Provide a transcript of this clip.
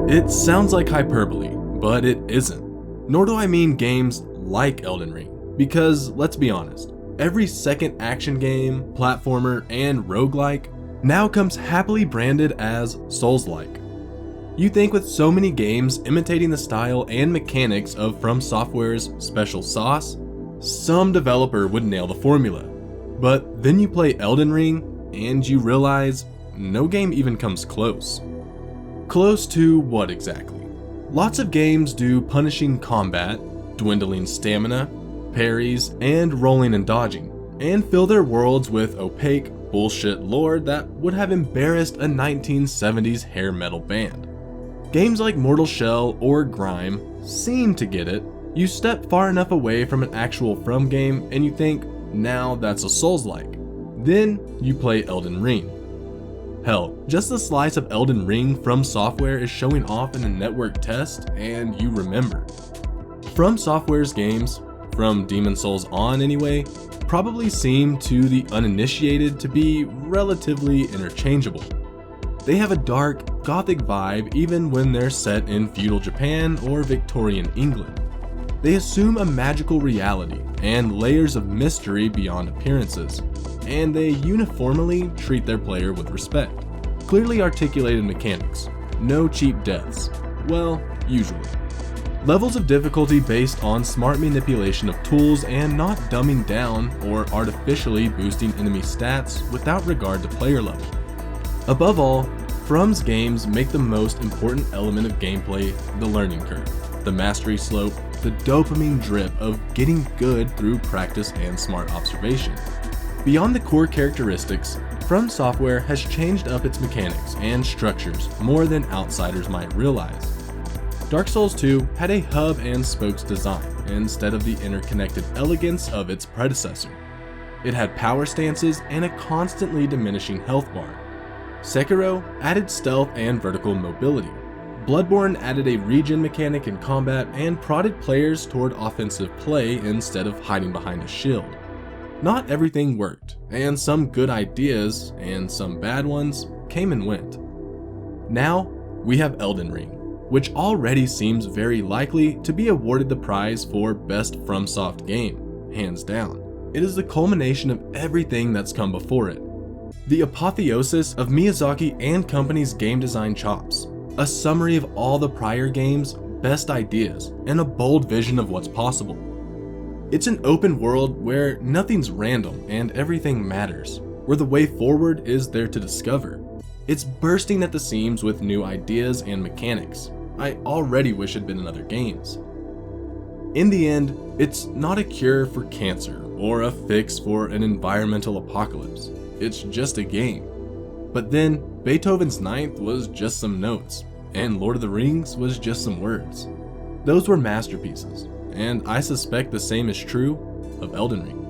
It sounds like hyperbole, but it isn't. Nor do I mean games like Elden Ring, because let's be honest, every second action game, platformer, and roguelike now comes happily branded as Souls-like. You think with so many games imitating the style and mechanics of FromSoftware's special sauce, some developer would nail the formula. But then you play Elden Ring, and you realize no game even comes close. Close to what exactly? Lots of games do punishing combat, dwindling stamina, parries, and rolling and dodging, and fill their worlds with opaque, bullshit lore that would have embarrassed a 1970s hair metal band. Games like Mortal Shell or Grime seem to get it. You step far enough away from an actual From game and you think, now that's a Souls-like. Then you play Elden Ring. Hell, just a slice of Elden Ring FromSoftware is showing off in a network test and you remember. FromSoftware's games, from Demon Souls on anyway, probably seem to the uninitiated to be relatively interchangeable. They have a dark, gothic vibe even when they're set in feudal Japan or Victorian England. They assume a magical reality and layers of mystery beyond appearances, and they uniformly treat their player with respect. Clearly articulated mechanics, no cheap deaths, well, usually. Levels of difficulty based on smart manipulation of tools and not dumbing down or artificially boosting enemy stats without regard to player level. Above all, From's games make the most important element of gameplay the learning curve, the mastery slope, the dopamine drip of getting good through practice and smart observation. Beyond the core characteristics, FromSoftware has changed up its mechanics and structures more than outsiders might realize. Dark Souls 2 had a hub and spokes design instead of the interconnected elegance of its predecessor. It had power stances and a constantly diminishing health bar. Sekiro added stealth and vertical mobility. Bloodborne added a regen mechanic in combat and prodded players toward offensive play instead of hiding behind a shield. Not everything worked, and some good ideas, and some bad ones, came and went. Now, we have Elden Ring, which already seems very likely to be awarded the prize for Best FromSoft Game, hands down. It is the culmination of everything that's come before it. The apotheosis of Miyazaki and company's game design chops, a summary of all the prior games' best ideas, and a bold vision of what's possible. It's an open world where nothing's random and everything matters, where the way forward is there to discover. It's bursting at the seams with new ideas and mechanics. I already wish it'd been in other games. In the end, it's not a cure for cancer or a fix for an environmental apocalypse. It's just a game. But then, Beethoven's Ninth was just some notes, and Lord of the Rings was just some words. Those were masterpieces, and I suspect the same is true of Elden Ring.